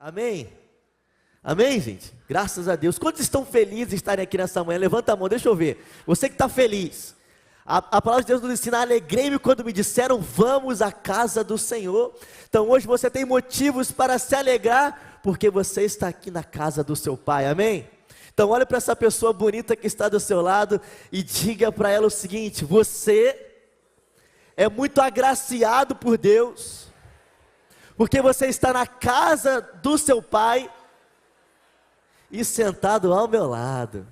Amém? Amém, gente? Graças a Deus. Quantos estão felizes de estarem aqui nessa manhã? Levanta a mão, deixa eu ver. Você que está feliz. A palavra de Deus nos ensina: alegrei-me quando me disseram, vamos à casa do Senhor. Então hoje você tem motivos para se alegrar, porque você está aqui na casa do seu Pai, amém? Então olhe para essa pessoa bonita que está do seu lado e diga para ela o seguinte: você é muito agraciado por Deus, porque você está na casa do seu Pai e sentado ao meu lado.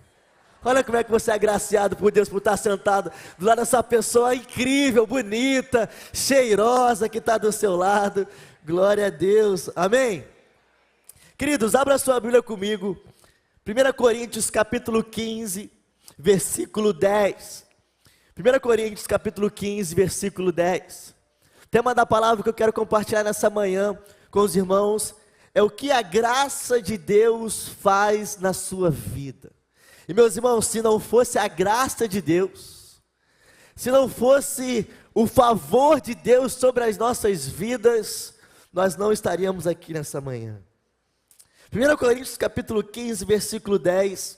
Olha como é que você é agraciado por Deus, por estar sentado do lado dessa pessoa incrível, bonita, cheirosa que está do seu lado. Glória a Deus, amém? Queridos, abra sua Bíblia comigo, 1 Coríntios capítulo 15, versículo 10. 1 Coríntios capítulo 15, versículo 10. O tema da palavra que eu quero compartilhar nessa manhã com os irmãos é o que a graça de Deus faz na sua vida. E meus irmãos, se não fosse a graça de Deus, se não fosse o favor de Deus sobre as nossas vidas, nós não estaríamos aqui nessa manhã. 1 Coríntios capítulo 15, versículo 10,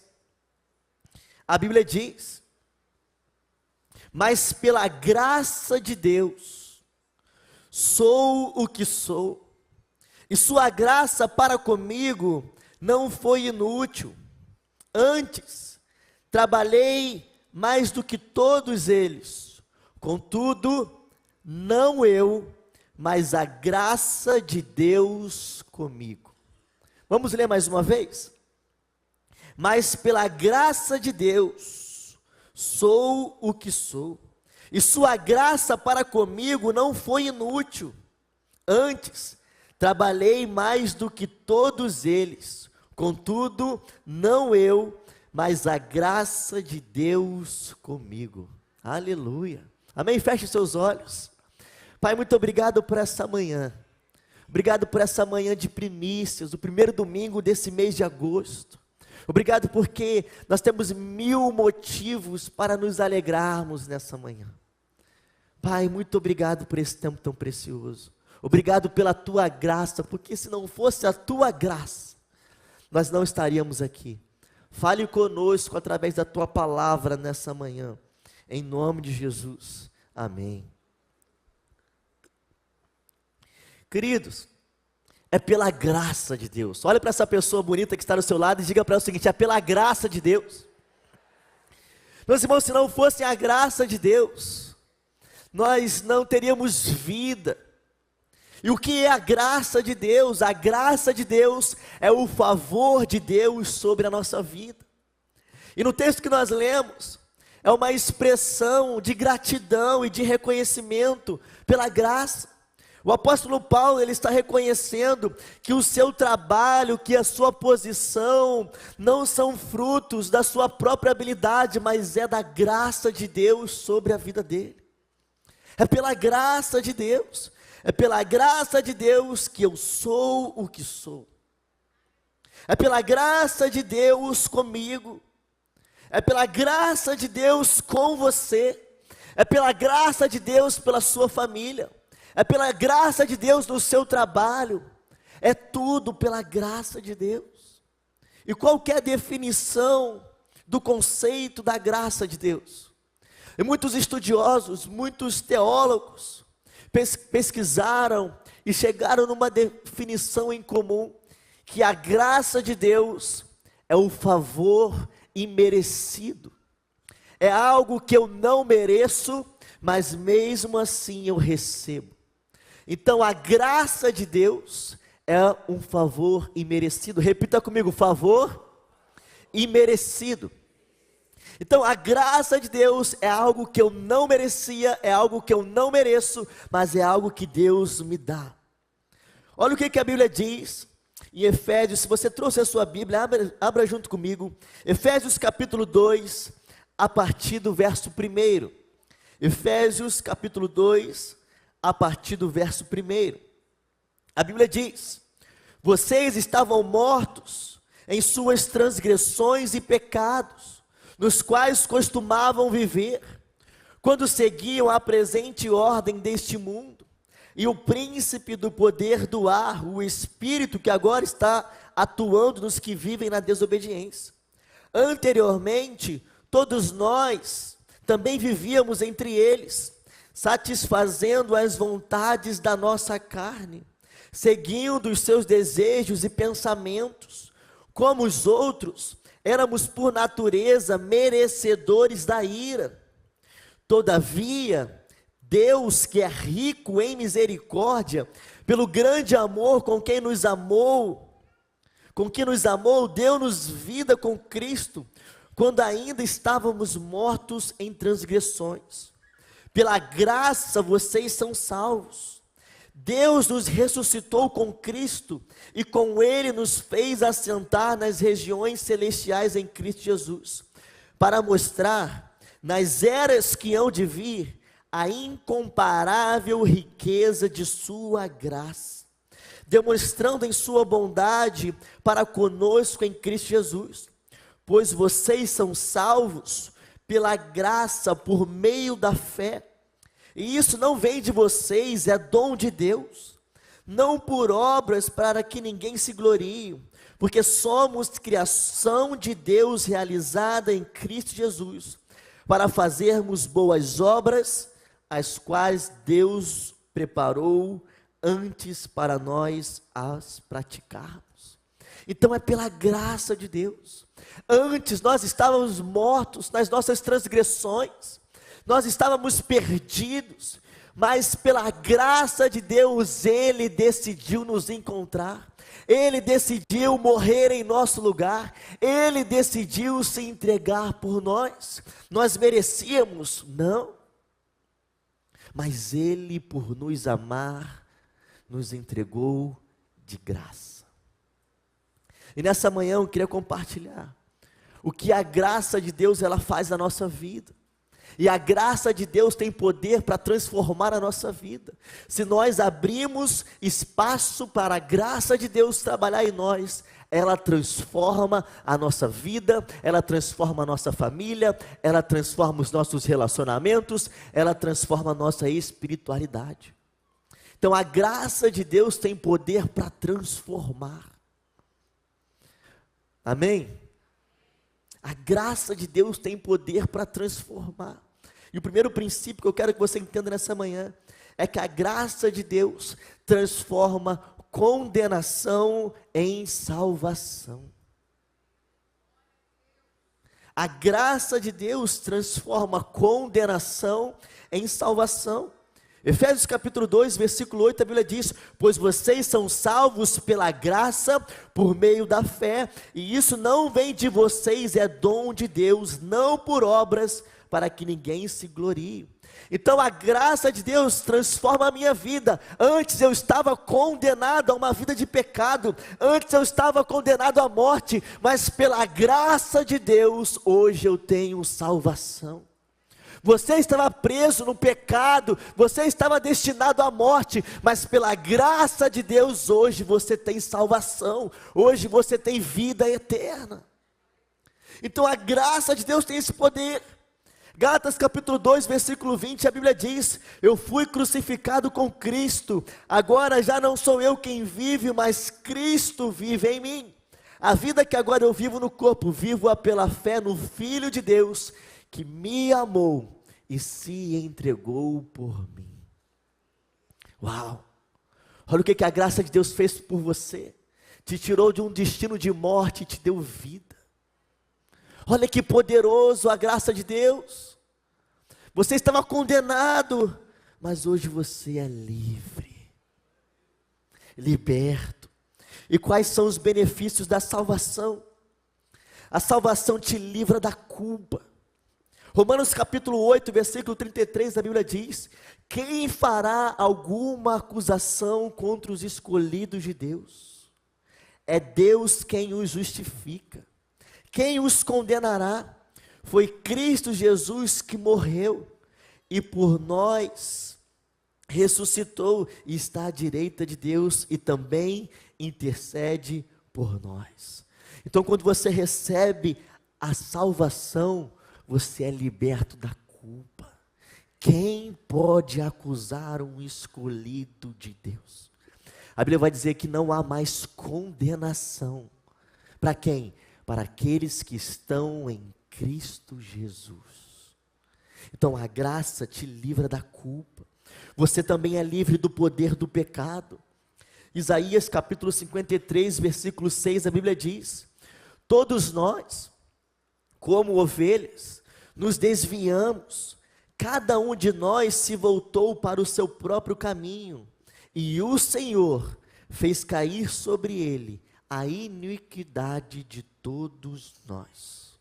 a Bíblia diz: mas pela graça de Deus, sou o que sou, e sua graça para comigo não foi inútil. Antes, trabalhei mais do que todos eles, contudo, não eu, mas a graça de Deus comigo. Vamos ler mais uma vez? Mas pela graça de Deus, sou o que sou, e sua graça para comigo não foi inútil. Antes, trabalhei mais do que todos eles, contudo, não eu, mas a graça de Deus comigo. Aleluia. Amém? Feche seus olhos. Pai, muito obrigado por essa manhã. Obrigado por essa manhã de primícias, o primeiro domingo desse mês de agosto. Obrigado porque nós temos 1000 motivos para nos alegrarmos nessa manhã. Pai, muito obrigado por esse tempo tão precioso. Obrigado pela tua graça, porque se não fosse a tua graça, nós não estaríamos aqui. Fale conosco através da tua palavra nessa manhã, em nome de Jesus, amém. Queridos, é pela graça de Deus. Olha para essa pessoa bonita que está do seu lado e diga para ela o seguinte: é pela graça de Deus. Meus irmãos, se não fosse a graça de Deus, nós não teríamos vida. E o que é a graça de Deus? A graça de Deus é o favor de Deus sobre a nossa vida. E no texto que nós lemos, é uma expressão de gratidão e de reconhecimento pela graça. O apóstolo Paulo, ele está reconhecendo que o seu trabalho, que a sua posição, não são frutos da sua própria habilidade, mas é da graça de Deus sobre a vida dele. É pela graça de Deus. É pela graça de Deus que eu sou o que sou. É pela graça de Deus comigo. É pela graça de Deus com você. É pela graça de Deus pela sua família. É pela graça de Deus no seu trabalho. É tudo pela graça de Deus. E qual que é a definição do conceito da graça de Deus? E muitos estudiosos, muitos teólogos pesquisaram e chegaram numa definição em comum, que a graça de Deus é o favor imerecido. É algo que eu não mereço, mas mesmo assim eu recebo. Então a graça de Deus é um favor imerecido. Repita comigo: favor imerecido. Então a graça de Deus é algo que eu não merecia, é algo que eu não mereço, mas é algo que Deus me dá. Olha o que a Bíblia diz em Efésios. Se você trouxe a sua Bíblia, abra junto comigo, Efésios capítulo 2, a partir do verso 1. Efésios capítulo 2, a partir do verso 1. A Bíblia diz: vocês estavam mortos em suas transgressões e pecados, nos quais costumavam viver, quando seguiam a presente ordem deste mundo, e o príncipe do poder do ar, o espírito que agora está atuando nos que vivem na desobediência. Anteriormente, todos nós também vivíamos entre eles, satisfazendo as vontades da nossa carne, seguindo os seus desejos e pensamentos. Como os outros, éramos por natureza merecedores da ira. Todavia, Deus, que é rico em misericórdia, pelo grande amor com que nos amou, deu-nos vida com Cristo, quando ainda estávamos mortos em transgressões. Pela graça vocês são salvos. Deus nos ressuscitou com Cristo e com Ele nos fez assentar nas regiões celestiais em Cristo Jesus, para mostrar nas eras que hão de vir a incomparável riqueza de sua graça, demonstrando em sua bondade para conosco em Cristo Jesus. Pois vocês são salvos pela graça por meio da fé. E isso não vem de vocês, é dom de Deus, não por obras para que ninguém se glorie, porque somos criação de Deus realizada em Cristo Jesus, para fazermos boas obras, as quais Deus preparou antes para nós as praticarmos. Então é pela graça de Deus. Antes nós estávamos mortos nas nossas transgressões, nós estávamos perdidos, mas pela graça de Deus, Ele decidiu nos encontrar, Ele decidiu morrer em nosso lugar, Ele decidiu se entregar por nós. Nós merecíamos? Não, mas Ele, por nos amar, nos entregou de graça. E nessa manhã eu queria compartilhar o que a graça de Deus ela faz na nossa vida. E a graça de Deus tem poder para transformar a nossa vida. Se nós abrimos espaço para a graça de Deus trabalhar em nós, ela transforma a nossa vida, ela transforma a nossa família, ela transforma os nossos relacionamentos, ela transforma a nossa espiritualidade. Então a graça de Deus tem poder para transformar. Amém? A graça de Deus tem poder para transformar. E o primeiro princípio que eu quero que você entenda nessa manhã é que a graça de Deus transforma condenação em salvação. A graça de Deus transforma condenação em salvação. Efésios capítulo 2, versículo 8, a Bíblia diz: pois vocês são salvos pela graça, por meio da fé, e isso não vem de vocês, é dom de Deus, não por obras, para que ninguém se glorie. Então a graça de Deus transforma a minha vida. Antes eu estava condenado a uma vida de pecado, antes eu estava condenado à morte, mas pela graça de Deus, hoje eu tenho salvação. Você estava preso no pecado, você estava destinado à morte, mas pela graça de Deus, hoje você tem salvação, hoje você tem vida eterna. Então a graça de Deus tem esse poder. Gálatas capítulo 2, versículo 20, a Bíblia diz: eu fui crucificado com Cristo, agora já não sou eu quem vive, mas Cristo vive em mim. A vida que agora eu vivo no corpo, vivo-a pela fé no Filho de Deus, que me amou e se entregou por mim. Uau! Olha o que a graça de Deus fez por você. Te tirou de um destino de morte e te deu vida. Olha que poderoso a graça de Deus. Você estava condenado, mas hoje você é livre, liberto. E quais são os benefícios da salvação? A salvação te livra da culpa. Romanos capítulo 8, versículo 33, a Bíblia diz: quem fará alguma acusação contra os escolhidos de Deus? É Deus quem os justifica. Quem os condenará? Foi Cristo Jesus que morreu e por nós ressuscitou e está à direita de Deus e também intercede por nós. Então quando você recebe a salvação, você é liberto da culpa. Quem pode acusar um escolhido de Deus? A Bíblia vai dizer que não há mais condenação. Para quem? Para aqueles que estão em Cristo Jesus. Então a graça te livra da culpa. Você também é livre do poder do pecado. Isaías capítulo 53, versículo 6, a Bíblia diz: todos nós, como ovelhas, nos desviamos, cada um de nós se voltou para o seu próprio caminho, e o Senhor fez cair sobre ele a iniquidade de todos nós.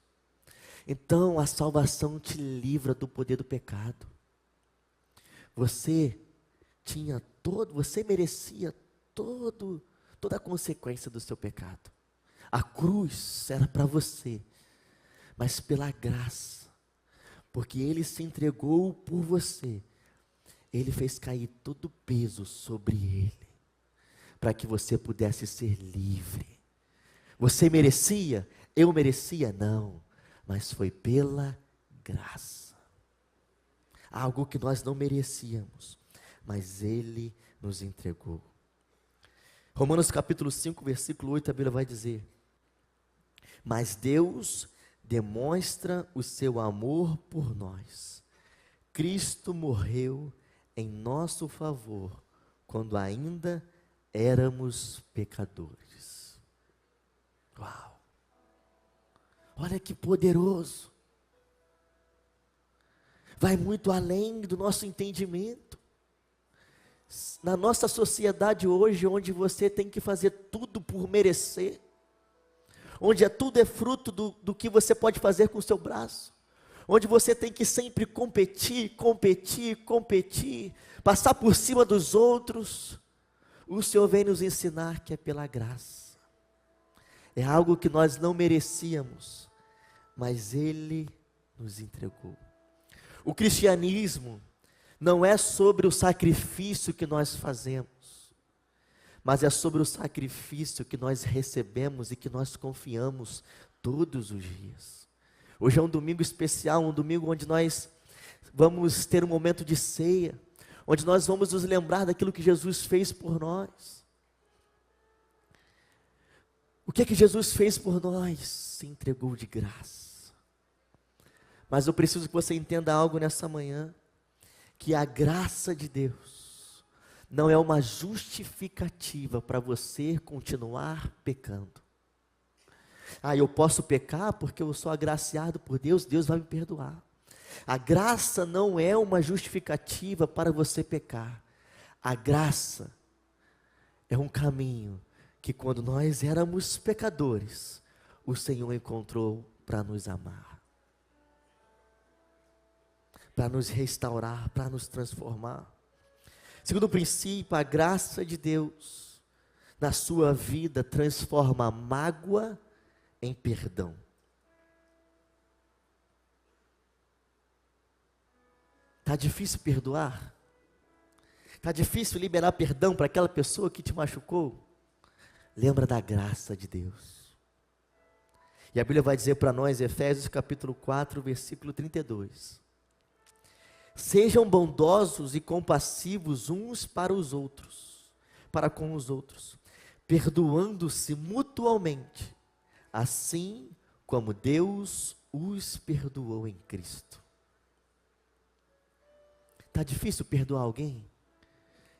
Então a salvação te livra do poder do pecado. Você merecia toda a consequência do seu pecado. A cruz era para você, mas pela graça, porque Ele se entregou por você, Ele fez cair todo o peso sobre Ele, para que você pudesse ser livre. Você merecia? Eu merecia? Não, mas foi pela graça. Algo que nós não merecíamos, mas Ele nos entregou. Romanos capítulo 5, versículo 8, a Bíblia vai dizer: mas Deus demonstra o seu amor por nós. Cristo morreu em nosso favor, quando ainda éramos pecadores. Uau! Olha que poderoso! Vai muito além do nosso entendimento. Na nossa sociedade hoje, onde você tem que fazer tudo por merecer, onde tudo é fruto do que você pode fazer com o seu braço, onde você tem que sempre competir, passar por cima dos outros, o Senhor vem nos ensinar que é pela graça. É algo que nós não merecíamos, mas Ele nos entregou. O cristianismo não é sobre o sacrifício que nós fazemos, mas é sobre o sacrifício que nós recebemos e que nós confiamos todos os dias. Hoje é um domingo especial, um domingo onde nós vamos ter um momento de ceia, onde nós vamos nos lembrar daquilo que Jesus fez por nós. O que é que Jesus fez por nós? Se entregou de graça. Mas eu preciso que você entenda algo nessa manhã, que a graça de Deus não é uma justificativa para você continuar pecando. Eu posso pecar porque eu sou agraciado por Deus, Deus vai me perdoar. A graça não é uma justificativa para você pecar. A graça é um caminho que, quando nós éramos pecadores, o Senhor encontrou para nos amar, para nos restaurar, para nos transformar. Segundo princípio, a graça de Deus na sua vida transforma a mágoa em perdão. Está difícil perdoar? Está difícil liberar perdão para aquela pessoa que te machucou? Lembra da graça de Deus. E a Bíblia vai dizer para nós, Efésios capítulo 4, versículo 32. Sejam bondosos e compassivos uns para com os outros, perdoando-se mutualmente, assim como Deus os perdoou em Cristo. Está difícil perdoar alguém?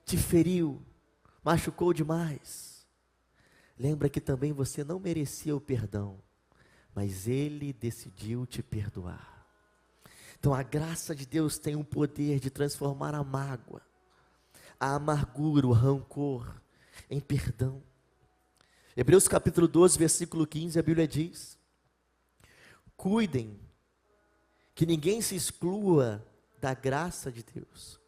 Te feriu, machucou demais? Lembra que também você não merecia o perdão, mas Ele decidiu te perdoar. Então a graça de Deus tem o poder de transformar a mágoa, a amargura, o rancor em perdão. Hebreus capítulo 12, versículo 15, a Bíblia diz: cuidem que ninguém se exclua da graça de Deus,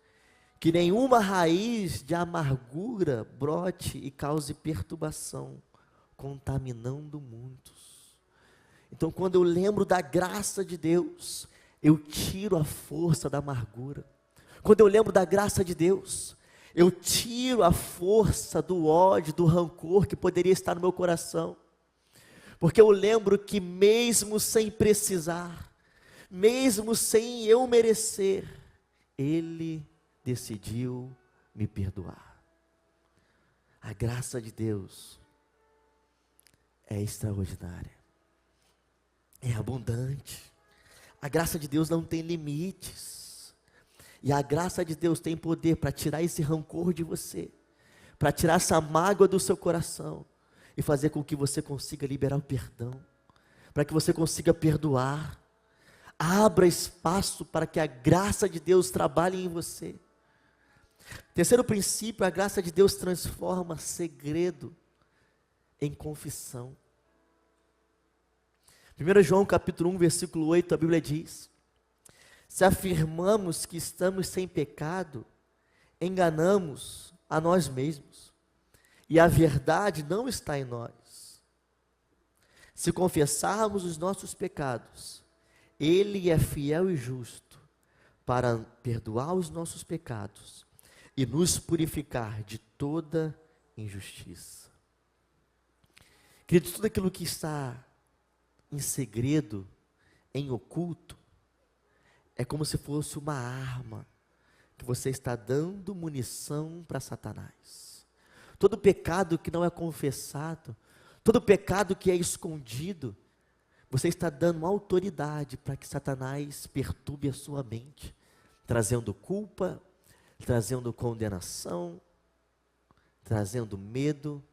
que nenhuma raiz de amargura brote e cause perturbação, contaminando muitos. Então, quando eu lembro da graça de Deus, eu tiro a força da amargura. Quando eu lembro da graça de Deus, eu tiro a força do ódio, do rancor que poderia estar no meu coração. Porque eu lembro que mesmo sem precisar, mesmo sem eu merecer, Ele decidiu me perdoar. A graça de Deus é extraordinária, é abundante. A graça de Deus não tem limites. E a graça de Deus tem poder para tirar esse rancor de você, para tirar essa mágoa do seu coração e fazer com que você consiga liberar o perdão, para que você consiga perdoar. Abra espaço para que a graça de Deus trabalhe em você. Terceiro princípio, a graça de Deus transforma segredo em confissão. 1 João capítulo 1, versículo 8, a Bíblia diz: se afirmamos que estamos sem pecado, enganamos a nós mesmos, e a verdade não está em nós. Se confessarmos os nossos pecados, Ele é fiel e justo para perdoar os nossos pecados e nos purificar de toda injustiça. Queridos, tudo aquilo que está em segredo, em oculto, é como se fosse uma arma que você está dando munição para Satanás. Todo pecado que não é confessado, todo pecado que é escondido, você está dando autoridade para que Satanás perturbe a sua mente, trazendo culpa, trazendo condenação, trazendo medo.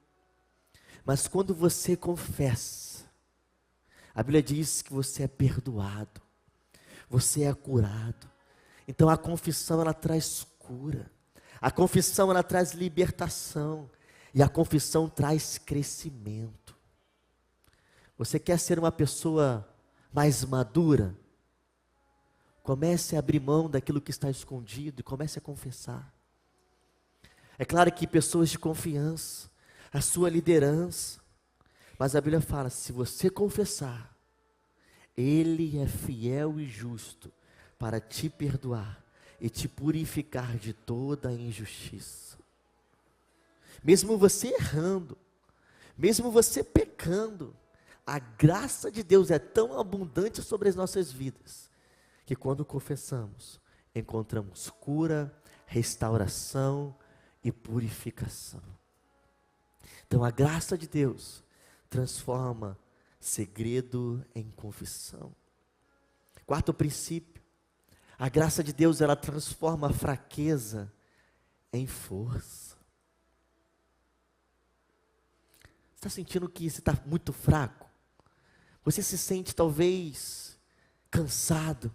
Mas quando você confessa, a Bíblia diz que você é perdoado, você é curado. Então a confissão, ela traz cura, a confissão, ela traz libertação, e a confissão traz crescimento. Você quer ser uma pessoa mais madura? Comece a abrir mão daquilo que está escondido e comece a confessar. É claro que pessoas de confiança, a sua liderança, mas a Bíblia fala, se você confessar, Ele é fiel e justo para te perdoar e te purificar de toda a injustiça. Mesmo você errando, mesmo você pecando, a graça de Deus é tão abundante sobre as nossas vidas, que quando confessamos, encontramos cura, restauração e purificação. Então a graça de Deus transforma segredo em confissão. Quarto princípio, a graça de Deus, ela transforma a fraqueza em força. Você está sentindo que você está muito fraco? Você se sente talvez cansado,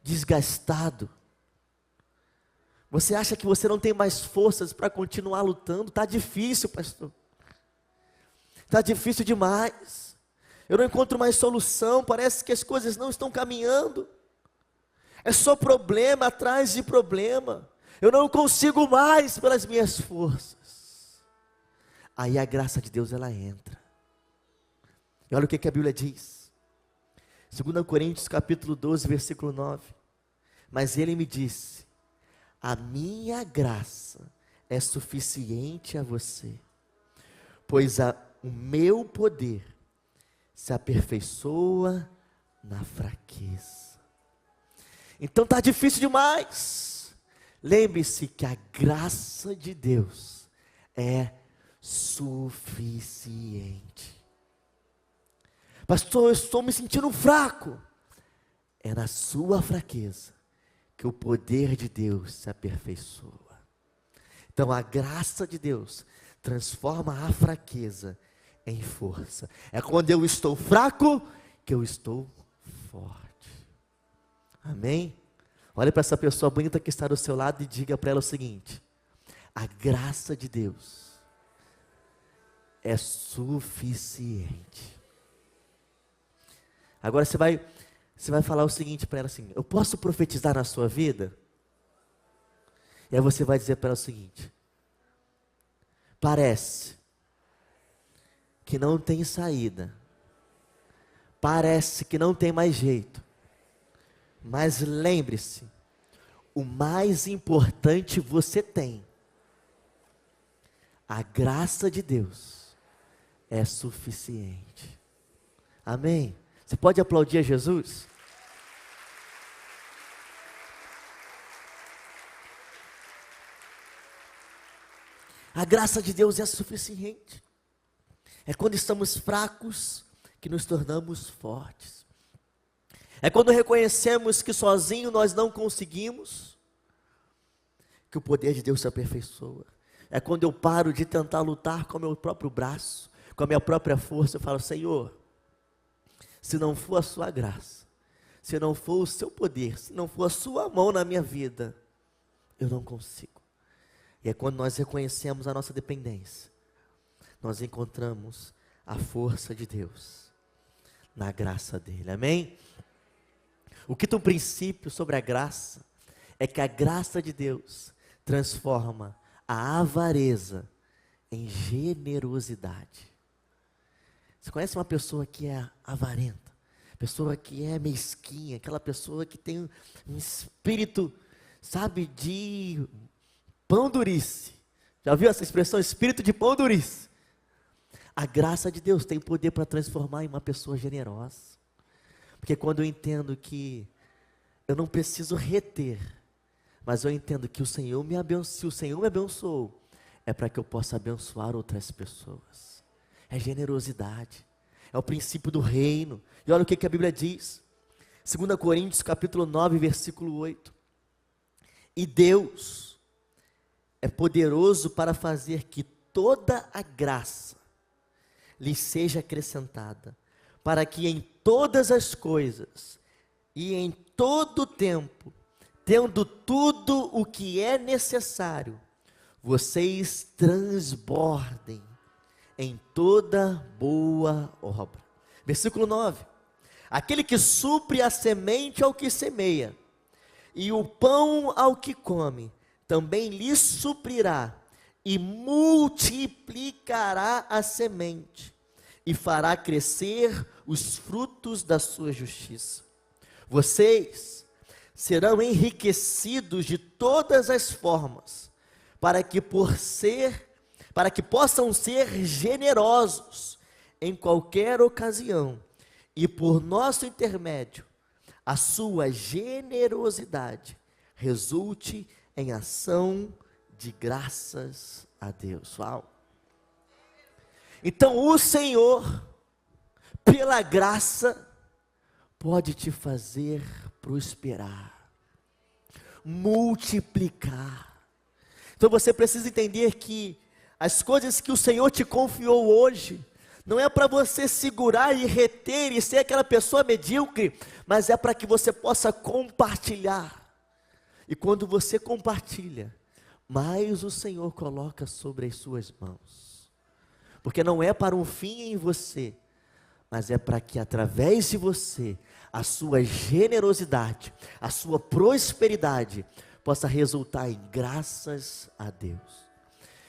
desgastado. Você acha que você não tem mais forças para continuar lutando? Está difícil, pastor. Está difícil demais. Eu não encontro mais solução, parece que as coisas não estão caminhando. É só problema atrás de problema. Eu não consigo mais pelas minhas forças. Aí a graça de Deus, ela entra. E olha o que a Bíblia diz. 2 Coríntios capítulo 12, versículo 9. Mas ele me disse: a minha graça é suficiente a você, pois o meu poder se aperfeiçoa na fraqueza. Então está difícil demais. Lembre-se que a graça de Deus é suficiente. Pastor, eu estou me sentindo fraco. É na sua fraqueza que o poder de Deus se aperfeiçoa. Então a graça de Deus transforma a fraqueza em força. É quando eu estou fraco que eu estou forte. Amém? Olhe para essa pessoa bonita que está do seu lado e diga para ela o seguinte: a graça de Deus é suficiente. Agora você vai falar o seguinte para ela assim: eu posso profetizar na sua vida? E aí você vai dizer para ela o seguinte: parece que não tem saída, parece que não tem mais jeito, mas lembre-se, o mais importante você tem. A graça de Deus é suficiente. Amém? Você pode aplaudir a Jesus? A graça de Deus é suficiente. É quando estamos fracos que nos tornamos fortes. É quando reconhecemos que sozinho nós não conseguimos, que o poder de Deus se aperfeiçoa. É quando eu paro de tentar lutar com o meu próprio braço, com a minha própria força, eu falo: Senhor, se não for a sua graça, se não for o seu poder, se não for a sua mão na minha vida, eu não consigo. E é quando nós reconhecemos a nossa dependência, nós encontramos a força de Deus na graça dele, amém? O quinto princípio sobre a graça é que a graça de Deus transforma a avareza em generosidade. Você conhece uma pessoa que é avarenta, pessoa que é mesquinha, aquela pessoa que tem um espírito, sabe, de pão durice? Já viu essa expressão, espírito de pão durice? A graça de Deus tem poder para transformar em uma pessoa generosa. Porque quando eu entendo que eu não preciso reter, mas eu entendo que o Senhor me abençoou, se o Senhor me abençoou, é para que eu possa abençoar outras pessoas. É generosidade, é o princípio do reino. E olha o que a Bíblia diz, 2 Coríntios capítulo 9, versículo 8. E Deus é poderoso para fazer que toda a graça lhe seja acrescentada, para que em todas as coisas e em todo tempo, tendo tudo o que é necessário, vocês transbordem em toda boa obra. Versículo 9. Aquele que supre a semente ao que semeia, e o pão ao que come, também lhe suprirá, e multiplicará a semente, e fará crescer os frutos da sua justiça. Vocês serão enriquecidos de todas as formas, para que possam ser generosos em qualquer ocasião, e por nosso intermédio, a sua generosidade resulte em ação de graças a Deus. Uau! Então o Senhor, pela graça, pode te fazer prosperar, multiplicar. Então você precisa entender que as coisas que o Senhor te confiou hoje, não é para você segurar e reter e ser aquela pessoa medíocre, mas é para que você possa compartilhar. E quando você compartilha, mais o Senhor coloca sobre as suas mãos. Porque não é para um fim em você, mas é para que através de você, a sua generosidade, a sua prosperidade, possa resultar em graças a Deus.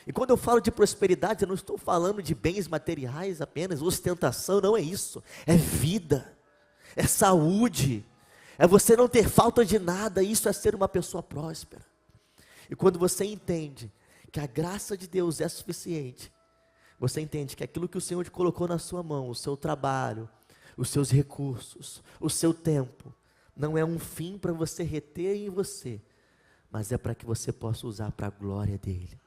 E quando eu falo de prosperidade, eu não estou falando de bens materiais apenas, ostentação, não é isso. É vida, é saúde, é você não ter falta de nada, isso é ser uma pessoa próspera. E quando você entende que a graça de Deus é suficiente, você entende que aquilo que o Senhor te colocou na sua mão, o seu trabalho, os seus recursos, o seu tempo, não é um fim para você reter em você, mas é para que você possa usar para a glória dele.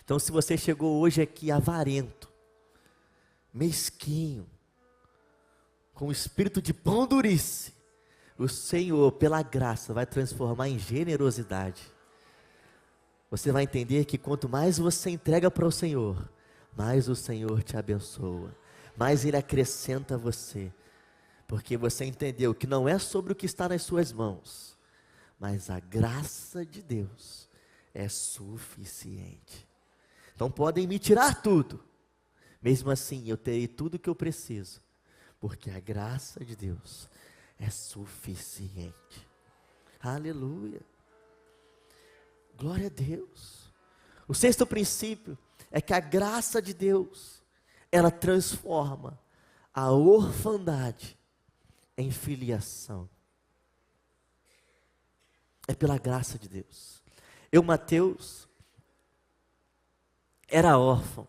Então, se você chegou hoje aqui avarento, mesquinho, com espírito de pão durice, o Senhor, pela graça, vai transformar em generosidade. Você vai entender que quanto mais você entrega para o Senhor, mais o Senhor te abençoa, mais Ele acrescenta a você, porque você entendeu que não é sobre o que está nas suas mãos, mas a graça de Deus é suficiente. Então podem me tirar tudo, mesmo assim eu terei tudo o que eu preciso, porque a graça de Deus é suficiente. Aleluia, glória a Deus. O sexto princípio é que a graça de Deus, ela transforma a orfandade em filiação. É pela graça de Deus. Eu, Mateus, era órfão,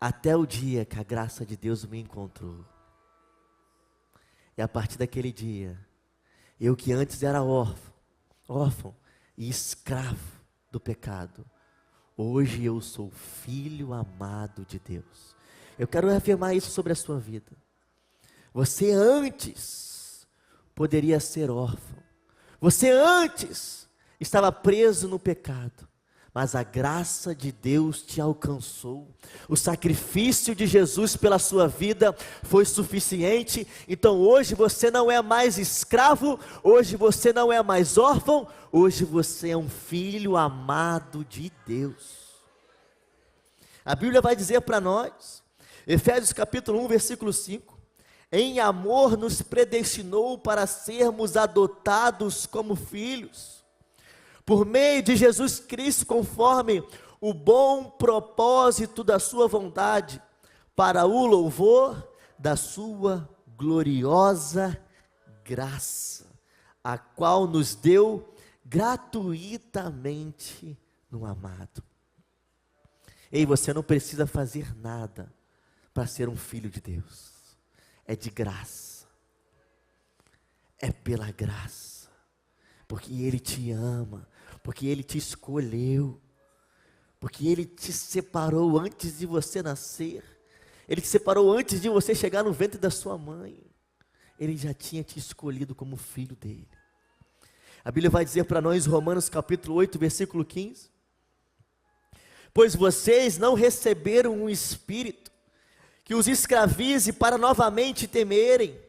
até o dia que a graça de Deus me encontrou. E a partir daquele dia, eu que antes era órfão e escravo do pecado. Hoje eu sou filho amado de Deus. Eu quero afirmar isso sobre a sua vida. Você antes poderia ser órfão. Você antes estava preso no pecado. Mas a graça de Deus te alcançou. O sacrifício de Jesus pela sua vida foi suficiente. Então hoje você não é mais escravo. Hoje você não é mais órfão. Hoje você é um filho amado de Deus. A Bíblia vai dizer para nós, Efésios capítulo 1, versículo 5. Em amor nos predestinou para sermos adotados como filhos, por meio de Jesus Cristo, conforme o bom propósito da sua vontade, para o louvor da sua gloriosa graça, a qual nos deu gratuitamente no amado. Ei, você não precisa fazer nada para ser um filho de Deus. É de graça. É pela graça. Porque Ele te ama. Porque Ele te escolheu, porque Ele te separou antes de você nascer, Ele te separou antes de você chegar no ventre da sua mãe, Ele já tinha te escolhido como filho dEle. A Bíblia vai dizer para nós, Romanos capítulo 8, versículo 15, pois vocês não receberam um espírito que os escravize para novamente temerem,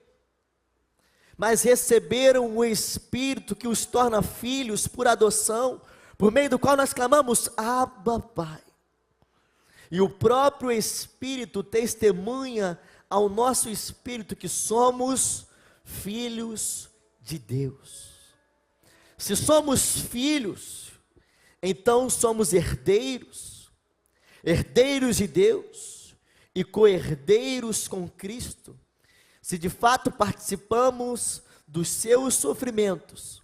mas receberam o Espírito que os torna filhos por adoção, por meio do qual nós clamamos, Abba, Pai. E o próprio Espírito testemunha ao nosso espírito que somos filhos de Deus. Se somos filhos, então somos herdeiros, herdeiros de Deus e co-herdeiros com Cristo, se de fato participamos dos seus sofrimentos,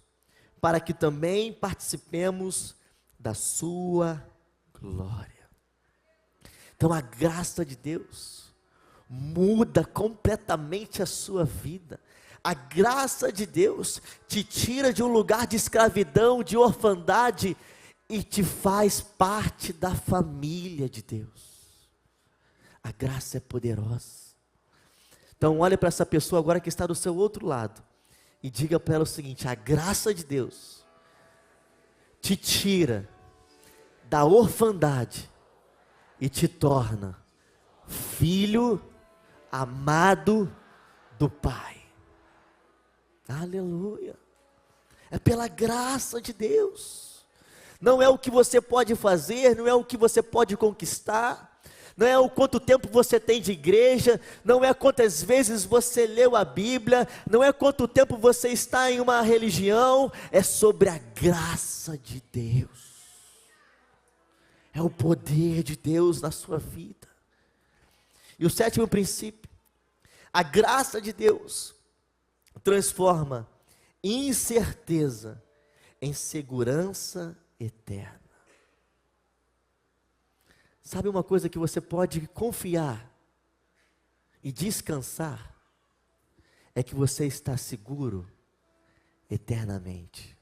para que também participemos da sua glória. Então a graça de Deus muda completamente a sua vida. A graça de Deus te tira de um lugar de escravidão, de orfandade, e te faz parte da família de Deus. A graça é poderosa. Então olhe para essa pessoa agora que está do seu outro lado e diga para ela o seguinte: a graça de Deus te tira da orfandade e te torna filho amado do Pai. Aleluia. É pela graça de Deus. Não é o que você pode fazer, não é o que você pode conquistar, não é o quanto tempo você tem de igreja, não é quantas vezes você leu a Bíblia, não é quanto tempo você está em uma religião, é sobre a graça de Deus. É o poder de Deus na sua vida. E o sétimo princípio, a graça de Deus transforma incerteza em segurança eterna. Sabe uma coisa que você pode confiar e descansar? É que você está seguro eternamente.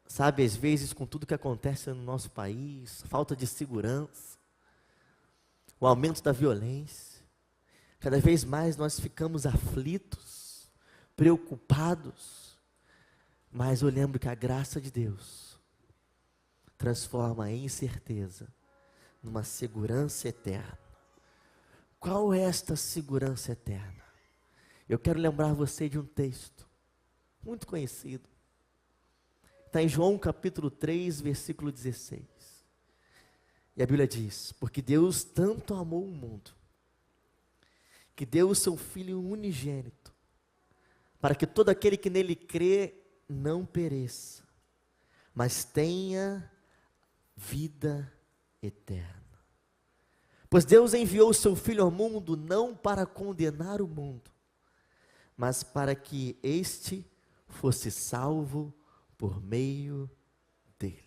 Sabe, às vezes com tudo que acontece no nosso país, falta de segurança, o aumento da violência, cada vez mais nós ficamos aflitos, preocupados, mas eu lembro que a graça de Deus transforma a incerteza numa segurança eterna. Qual é esta segurança eterna? Eu quero lembrar você de um texto muito conhecido. Está em João capítulo 3, versículo 16. E a Bíblia diz: porque Deus tanto amou o mundo, que deu o seu Filho unigênito, para que todo aquele que nele crê não pereça, mas tenha vida eterna. Pois Deus enviou o seu Filho ao mundo não para condenar o mundo, mas para que este fosse salvo por meio dele.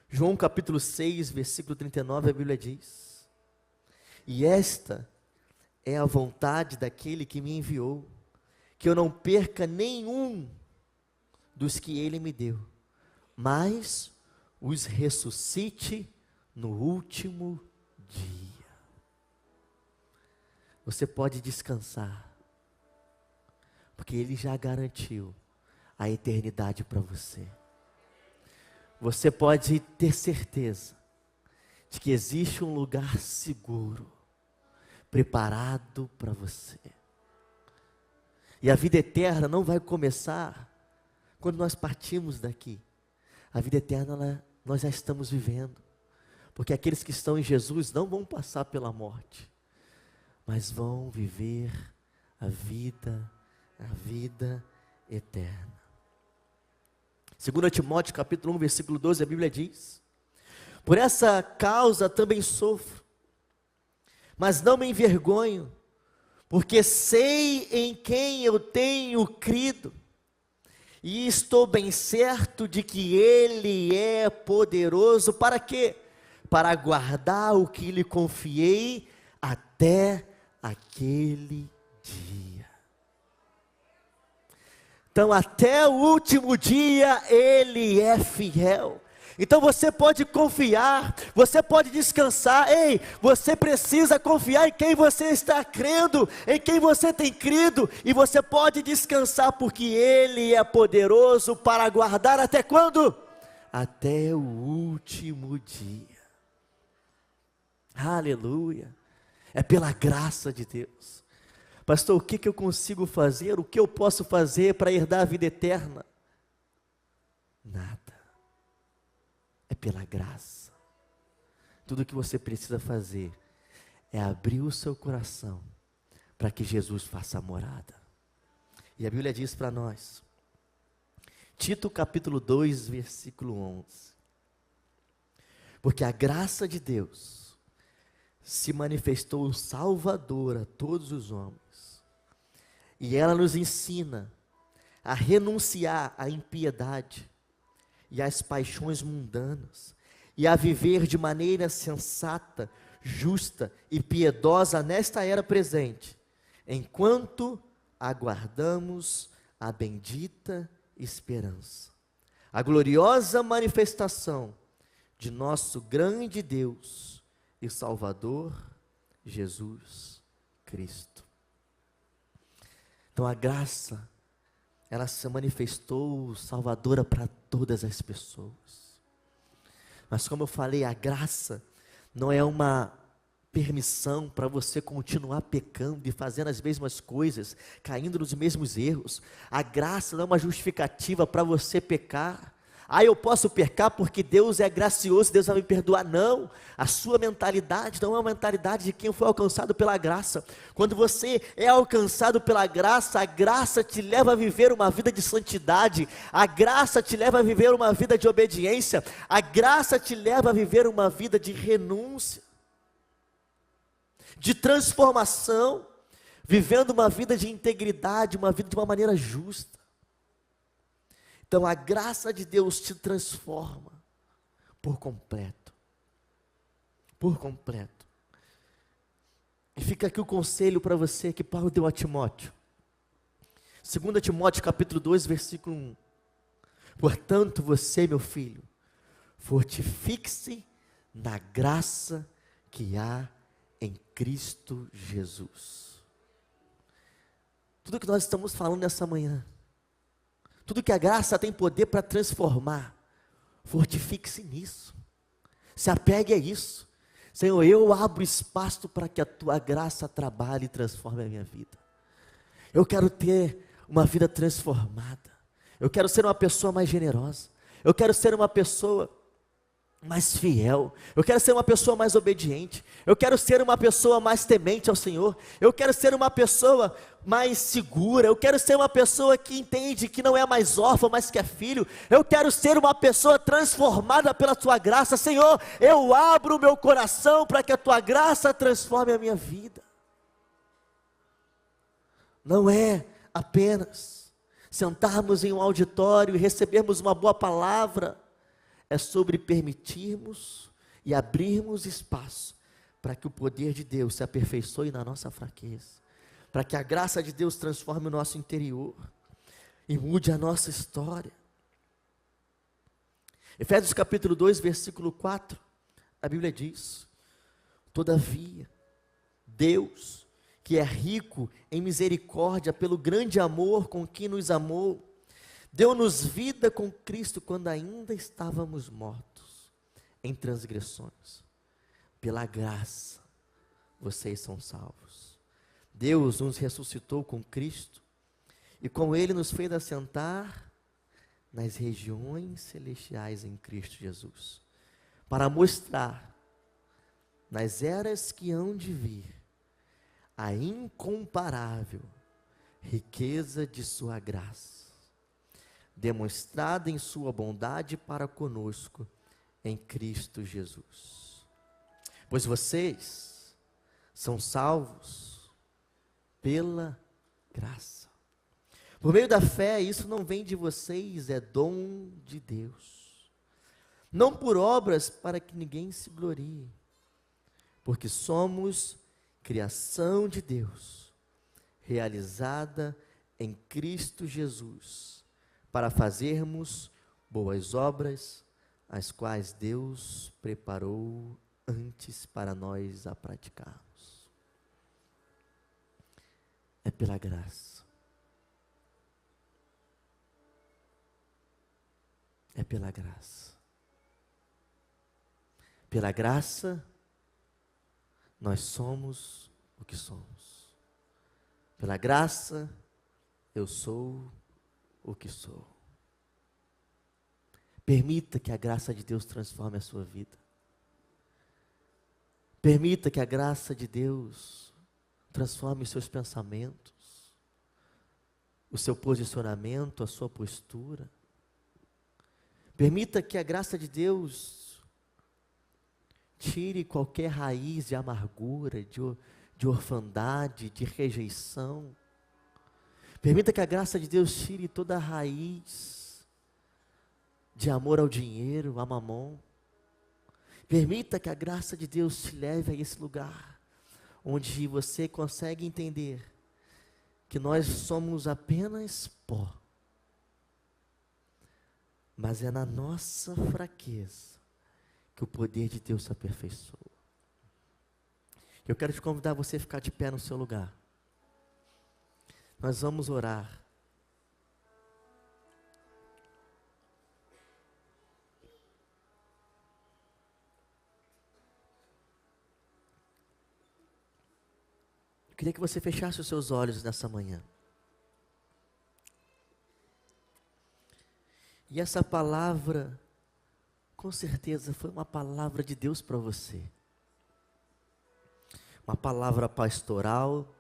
João capítulo 6, versículo 39, a Bíblia diz: e esta é a vontade daquele que me enviou, que eu não perca nenhum dos que ele me deu, mas os ressuscite no último dia. Você pode descansar, porque ele já garantiu a eternidade para você. Você pode ter certeza de que existe um lugar seguro, preparado para você. E a vida eterna não vai começar quando nós partimos daqui. A vida eterna nós já estamos vivendo, porque aqueles que estão em Jesus não vão passar pela morte, mas vão viver a vida eterna. 2 Timóteo capítulo 1, versículo 12, a Bíblia diz: por essa causa também sofro, mas não me envergonho, porque sei em quem eu tenho crido, e estou bem certo de que Ele é poderoso, para quê? Para guardar o que lhe confiei até aquele dia. Então, até o último dia, Ele é fiel. Então você pode confiar, você pode descansar. Ei, você precisa confiar em quem você está crendo, em quem você tem crido, e você pode descansar, porque Ele é poderoso para guardar até quando? Até o último dia. Aleluia. É pela graça de Deus. Pastor, o que eu consigo fazer? O que eu posso fazer para herdar a vida eterna? Nada. É pela graça. Tudo o que você precisa fazer é abrir o seu coração para que Jesus faça a morada. E a Bíblia diz para nós, Tito capítulo 2, versículo 11: porque a graça de Deus se manifestou salvadora a todos os homens, e ela nos ensina a renunciar à impiedade e às paixões mundanas, e a viver de maneira sensata, justa e piedosa nesta era presente, enquanto aguardamos a bendita esperança, a gloriosa manifestação de nosso grande Deus e Salvador, Jesus Cristo. Então a graça, ela se manifestou salvadora para todas as pessoas. Mas como eu falei, a graça não é uma permissão para você continuar pecando e fazendo as mesmas coisas, caindo nos mesmos erros. A graça não é uma justificativa para você pecar. Eu posso pecar porque Deus é gracioso, Deus vai me perdoar. Não, a sua mentalidade não é uma mentalidade de quem foi alcançado pela graça. Quando você é alcançado pela graça, a graça te leva a viver uma vida de santidade, a graça te leva a viver uma vida de obediência, a graça te leva a viver uma vida de renúncia, de transformação, vivendo uma vida de integridade, uma vida de uma maneira justa. Então a graça de Deus te transforma por completo. Por completo. E fica aqui o conselho para você que Paulo deu a Timóteo. 2 Timóteo capítulo 2, versículo 1. Portanto, você, meu filho, fortifique-se na graça que há em Cristo Jesus. Tudo que nós estamos falando nessa manhã, tudo que a graça tem poder para transformar, fortifique-se nisso, se apegue a isso. Senhor, eu abro espaço para que a tua graça trabalhe e transforme a minha vida. Eu quero ter uma vida transformada, eu quero ser uma pessoa mais generosa, eu quero ser uma pessoa mais fiel, eu quero ser uma pessoa mais obediente, eu quero ser uma pessoa mais temente ao Senhor, eu quero ser uma pessoa mais segura, eu quero ser uma pessoa que entende que não é mais órfão, mas que é filho, eu quero ser uma pessoa transformada pela tua graça. Senhor, eu abro o meu coração para que a tua graça transforme a minha vida. Não é apenas sentarmos em um auditório e recebermos uma boa palavra, é sobre permitirmos e abrirmos espaço para que o poder de Deus se aperfeiçoe na nossa fraqueza, para que a graça de Deus transforme o nosso interior e mude a nossa história. Efésios capítulo 2, versículo 4, a Bíblia diz: todavia, Deus, que é rico em misericórdia pelo grande amor com que nos amou, deu-nos vida com Cristo quando ainda estávamos mortos em transgressões. Pela graça, vocês são salvos. Deus nos ressuscitou com Cristo e com Ele nos fez assentar nas regiões celestiais em Cristo Jesus, para mostrar nas eras que hão de vir a incomparável riqueza de sua graça, demonstrada em sua bondade para conosco em Cristo Jesus. Pois vocês são salvos pela graça. Por meio da fé, isso não vem de vocês, é dom de Deus. Não por obras para que ninguém se glorie, porque somos criação de Deus, realizada em Cristo Jesus, para fazermos boas obras, as quais Deus preparou antes para nós a praticarmos. É pela graça. É pela graça. Pela graça, nós somos o que somos. Pela graça, eu sou o que sou. Permita que a graça de Deus transforme a sua vida. Permita que a graça de Deus transforme os seus pensamentos, o seu posicionamento, a sua postura. Permita que a graça de Deus tire qualquer raiz de amargura, de orfandade, de rejeição. Permita que a graça de Deus tire toda a raiz de amor ao dinheiro, a mamon. Permita que a graça de Deus te leve a esse lugar, onde você consegue entender que nós somos apenas pó. Mas é na nossa fraqueza que o poder de Deus se aperfeiçoa. Eu quero te convidar a você ficar de pé no seu lugar. Nós vamos orar. Eu queria que você fechasse os seus olhos nessa manhã. E essa palavra, com certeza, foi uma palavra de Deus para você. Uma palavra pastoral,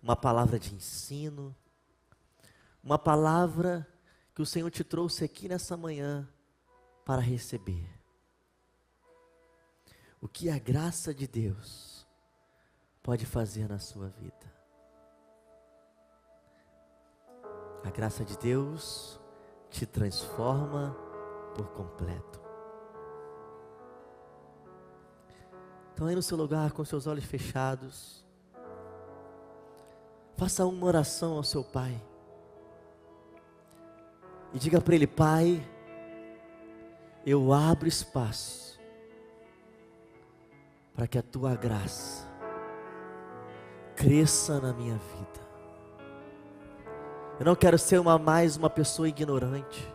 uma palavra de ensino, uma palavra que o Senhor te trouxe aqui nessa manhã para receber. O que a graça de Deus pode fazer na sua vida. A graça de Deus te transforma por completo. Então aí no seu lugar, com seus olhos fechados, faça uma oração ao seu Pai. E diga para Ele: Pai, eu abro espaço para que a Tua graça cresça na minha vida. Eu não quero ser mais uma pessoa ignorante.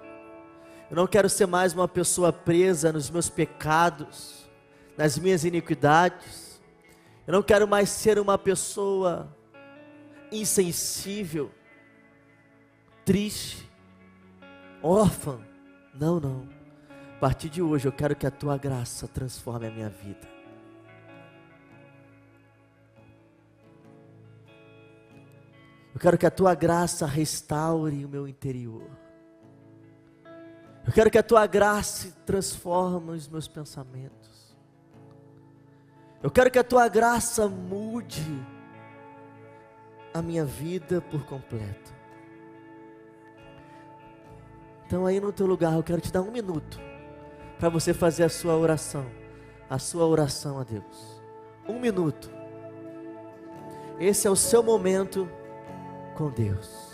Eu não quero ser mais uma pessoa presa nos meus pecados, nas minhas iniquidades. Eu não quero mais ser uma pessoa insensível, triste, órfã. Não, não. A partir de hoje eu quero que a Tua graça transforme a minha vida. Eu quero que a Tua graça restaure o meu interior. Eu quero que a Tua graça transforme os meus pensamentos. Eu quero que a Tua graça mude a minha vida por completo. Então aí no teu lugar eu quero te dar 1 minuto para você fazer a sua oração a Deus. 1 minuto. Esse é o seu momento com Deus.